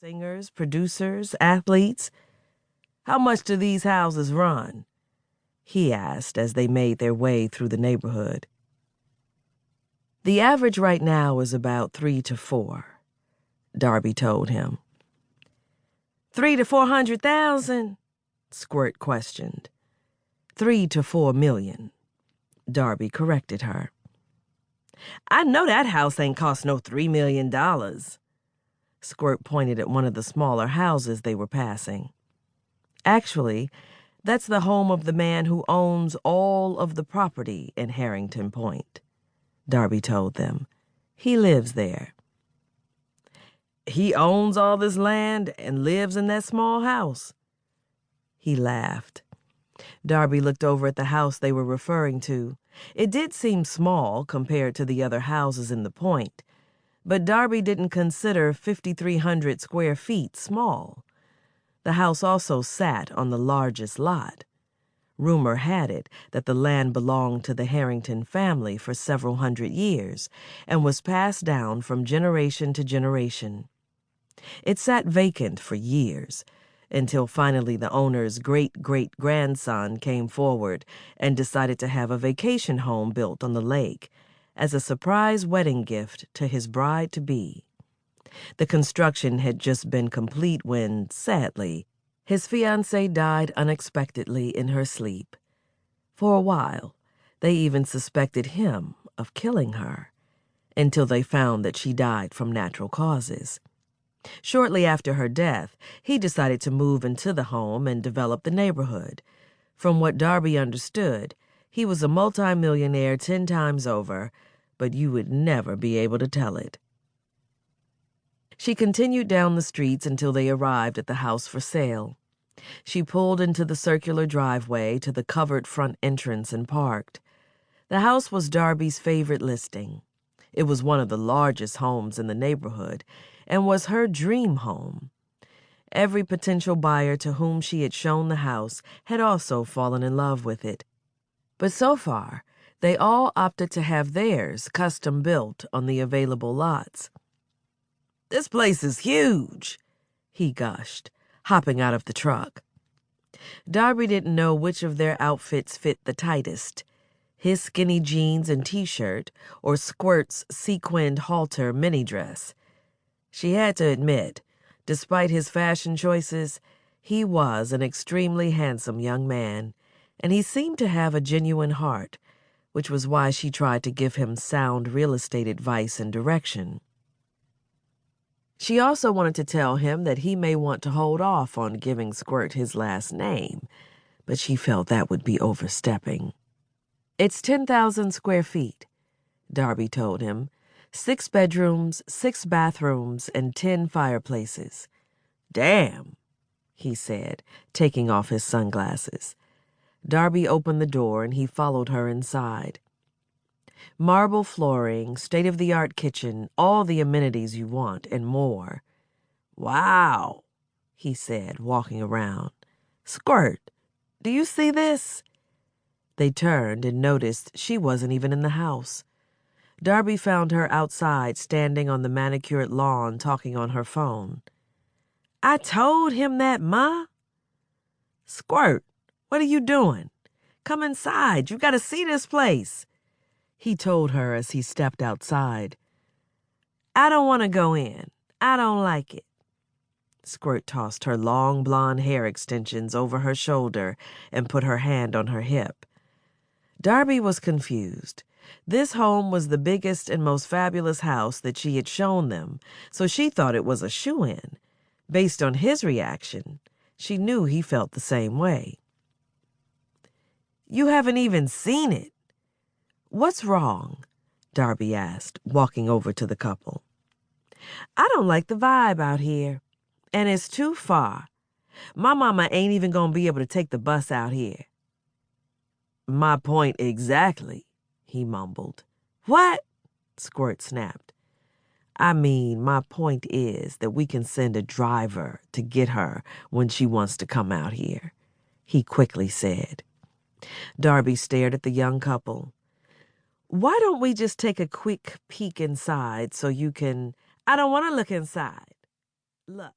Singers, producers, athletes. How much do these houses run? He asked as they made their way through the neighborhood. The average right now is about 3 to 4, Darby told him. 3 to 400,000? Squirt questioned. 3 to 4 million, Darby corrected her. I know that house ain't cost no $3 million. Squirt pointed at one of the smaller houses they were passing. Actually, that's the home of the man who owns all of the property in Harrington Point, Darby told them. He lives there. He owns all this land and lives in that small house? He laughed. Darby looked over at the house they were referring to. It did seem small compared to the other houses in the point, but Darby didn't consider 5,300 square feet small. The house also sat on the largest lot. Rumor had it that the land belonged to the Harrington family for several hundred years and was passed down from generation to generation. It sat vacant for years, until finally the owner's great-great-grandson came forward and decided to have a vacation home built on the lake as a surprise wedding gift to his bride-to-be. The construction had just been complete when, sadly, his fiancée died unexpectedly in her sleep. For a while, they even suspected him of killing her, until they found that she died from natural causes. Shortly after her death, he decided to move into the home and develop the neighborhood. From what Darby understood, he was a multimillionaire 10 times over, but you would never be able to tell it. She continued down the streets until they arrived at the house for sale. She pulled into the circular driveway to the covered front entrance and parked. The house was Darby's favorite listing. It was one of the largest homes in the neighborhood and was her dream home. Every potential buyer to whom she had shown the house had also fallen in love with it. But so far, they all opted to have theirs custom built on the available lots. This place is huge, he gushed, hopping out of the truck. Darby didn't know which of their outfits fit the tightest, his skinny jeans and t-shirt or Squirt's sequined halter mini dress. She had to admit, despite his fashion choices, he was an extremely handsome young man, and he seemed to have a genuine heart, which was why she tried to give him sound real estate advice and direction. She also wanted to tell him that he may want to hold off on giving Squirt his last name, but she felt that would be overstepping. It's 10,000 square feet, Darby told him. 6 bedrooms, 6 bathrooms, and 10 fireplaces. Damn, he said, taking off his sunglasses. Darby opened the door and he followed her inside. Marble flooring, state-of-the-art kitchen, all the amenities you want, and more. Wow, he said, walking around. Squirt, do you see this? They turned and noticed she wasn't even in the house. Darby found her outside, standing on the manicured lawn, talking on her phone. I told him that, Ma. Squirt, what are you doing? Come inside. You gotta see this place, he told her as he stepped outside. I don't want to go in. I don't like it. Squirt tossed her long blonde hair extensions over her shoulder and put her hand on her hip. Darby was confused. This home was the biggest and most fabulous house that she had shown them, so she thought it was a shoo-in. Based on his reaction, she knew he felt the same way. You haven't even seen it. What's wrong? Darby asked, walking over to the couple. I don't like the vibe out here, and it's too far. My mama ain't even gonna be able to take the bus out here. My point exactly, he mumbled. What? Squirt snapped. I mean, my point is that we can send a driver to get her when she wants to come out here, he quickly said. Darby stared at the young couple. Why don't we just take a quick peek inside so you can... I don't want to look inside. Look.